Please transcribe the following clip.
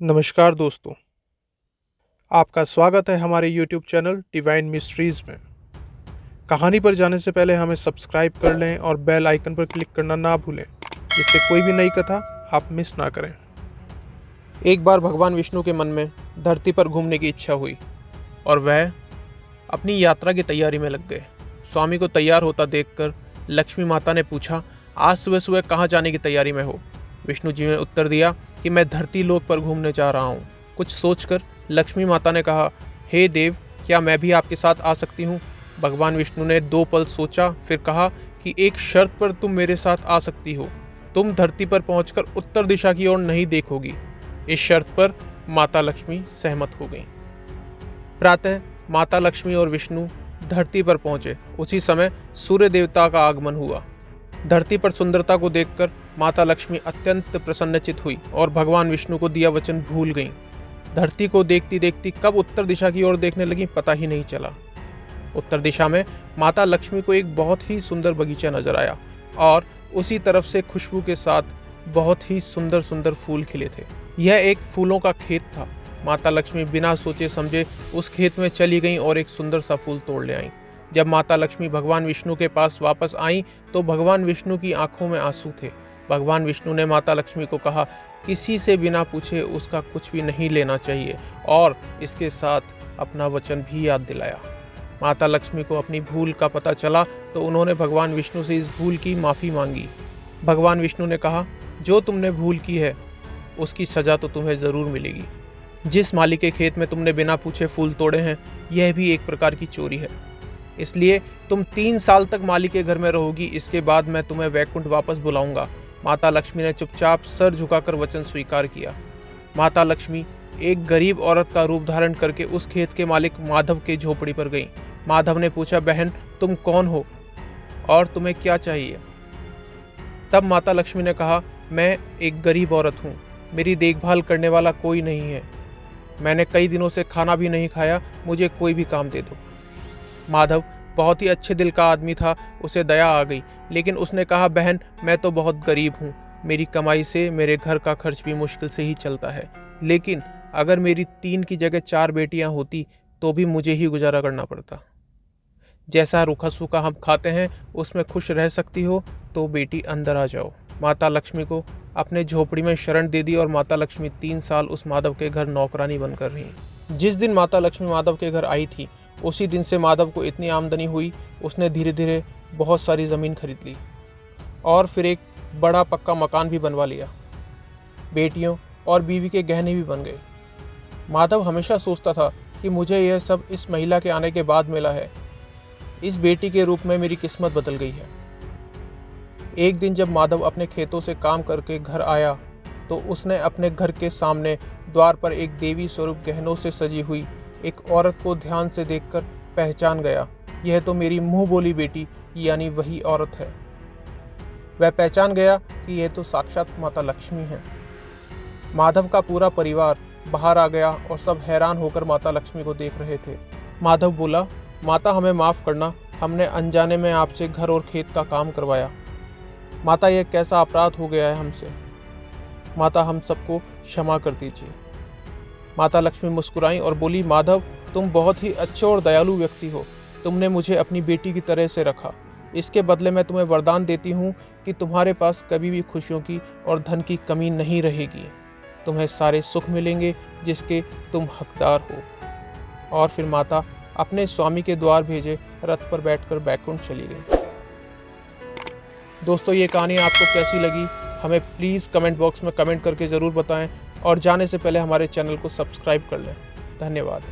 नमस्कार दोस्तों, आपका स्वागत है हमारे यूट्यूब चैनल डिवाइन मिस्ट्रीज़ में। कहानी पर जाने से पहले हमें सब्सक्राइब कर लें और बेल आइकन पर क्लिक करना ना भूलें, जिससे कोई भी नई कथा आप मिस ना करें। एक बार भगवान विष्णु के मन में धरती पर घूमने की इच्छा हुई और वह अपनी यात्रा की तैयारी में लग गए। स्वामी को तैयार होता देखकर लक्ष्मी माता ने पूछा, आज सुबह सुबह कहाँ जाने की तैयारी में हो? विष्णु जी ने उत्तर दिया कि मैं धरती लोक पर घूमने जा रहा हूँ। कुछ सोचकर लक्ष्मी माता ने कहा, हे देव, क्या मैं भी आपके साथ आ सकती हूँ? भगवान विष्णु ने 2 पल सोचा, फिर कहा कि एक शर्त पर तुम मेरे साथ आ सकती हो। तुम धरती पर पहुंचकर उत्तर दिशा की ओर नहीं देखोगी। इस शर्त पर माता लक्ष्मी सहमत हो गईं। प्रातः माता लक्ष्मी और विष्णु धरती पर पहुंचे। उसी समय सूर्य देवता का आगमन हुआ। धरती पर सुंदरता को देखकर माता लक्ष्मी अत्यंत प्रसन्नचित हुई और भगवान विष्णु को दिया वचन भूल गईं। धरती को देखती देखती कब उत्तर दिशा की ओर देखने लगी पता ही नहीं चला। उत्तर दिशा में माता लक्ष्मी को एक बहुत ही सुंदर बगीचा नजर आया और उसी तरफ से खुशबू के साथ बहुत ही सुंदर सुंदर फूल खिले थे। यह एक फूलों का खेत था। माता लक्ष्मी बिना सोचे समझे उस खेत में चली गईं और एक सुंदर सा फूल तोड़ ले आईं। जब माता लक्ष्मी भगवान विष्णु के पास वापस आईं तो भगवान विष्णु की आंखों में आंसू थे। भगवान विष्णु ने माता लक्ष्मी को कहा, किसी से बिना पूछे उसका कुछ भी नहीं लेना चाहिए और इसके साथ अपना वचन भी याद दिलाया। माता लक्ष्मी को अपनी भूल का पता चला तो उन्होंने भगवान विष्णु से इस भूल की माफ़ी मांगी। भगवान विष्णु ने कहा, जो तुमने भूल की है उसकी सज़ा तो तुम्हें ज़रूर मिलेगी। जिस माली के खेत में तुमने बिना पूछे फूल तोड़े हैं, यह भी एक प्रकार की चोरी है। इसलिए तुम 3 साल तक माली के घर में रहोगी। इसके बाद मैं तुम्हें वैकुंठ वापस बुलाऊंगा। माता लक्ष्मी ने चुपचाप सर झुकाकर वचन स्वीकार किया। माता लक्ष्मी एक गरीब औरत का रूप धारण करके उस खेत के मालिक माधव के झोपड़ी पर गईं। माधव ने पूछा, बहन तुम कौन हो और तुम्हें क्या चाहिए? तब माता लक्ष्मी ने कहा, मैं एक गरीब औरत हूँ, मेरी देखभाल करने वाला कोई नहीं है। मैंने कई दिनों से खाना भी नहीं खाया, मुझे कोई भी काम दे दो। माधव बहुत ही अच्छे दिल का आदमी था, उसे दया आ गई, लेकिन उसने कहा, बहन मैं तो बहुत गरीब हूँ, मेरी कमाई से मेरे घर का खर्च भी मुश्किल से ही चलता है। लेकिन अगर मेरी 3 की जगह 4 बेटियाँ होती तो भी मुझे ही गुजारा करना पड़ता। जैसा रूखा सूखा हम खाते हैं उसमें खुश रह सकती हो तो बेटी अंदर आ जाओ। माता लक्ष्मी को अपने झोपड़ी में शरण दे दी और माता लक्ष्मी 3 साल उस माधव के घर नौकरानी बनकर रही। जिस दिन माता लक्ष्मी माधव के घर आई थी उसी दिन से माधव को इतनी आमदनी हुई, उसने धीरे धीरे बहुत सारी ज़मीन खरीद ली और फिर एक बड़ा पक्का मकान भी बनवा लिया। बेटियों और बीवी के गहने भी बन गए। माधव हमेशा सोचता था कि मुझे यह सब इस महिला के आने के बाद मिला है। इस बेटी के रूप में मेरी किस्मत बदल गई है। एक दिन जब माधव अपने खेतों से काम करके घर आया तो उसने अपने घर के सामने द्वार पर एक देवी स्वरूप गहनों से सजी हुई एक औरत को ध्यान से देखकर पहचान गया। यह तो मेरी मुंह बोली बेटी यानी वही औरत है। वह पहचान गया कि यह तो साक्षात माता लक्ष्मी है। माधव का पूरा परिवार बाहर आ गया और सब हैरान होकर माता लक्ष्मी को देख रहे थे। माधव बोला, माता हमें माफ़ करना, हमने अनजाने में आपसे घर और खेत का काम करवाया। माता यह कैसा अपराध हो गया है हमसे, माता हम सबको क्षमा कर दीजिए। माता लक्ष्मी मुस्कुराईं और बोली, माधव तुम बहुत ही अच्छे और दयालु व्यक्ति हो, तुमने मुझे अपनी बेटी की तरह से रखा। इसके बदले मैं तुम्हें वरदान देती हूँ कि तुम्हारे पास कभी भी खुशियों की और धन की कमी नहीं रहेगी। तुम्हें सारे सुख मिलेंगे जिसके तुम हकदार हो। और फिर माता अपने स्वामी के द्वार भेजे रथ पर बैठकर बैकुंठ चली गई। दोस्तों, ये कहानी आपको कैसी लगी हमें प्लीज़ कमेंट बॉक्स में कमेंट करके ज़रूर बताएं और जाने से पहले हमारे चैनल को सब्सक्राइब कर लें। धन्यवाद।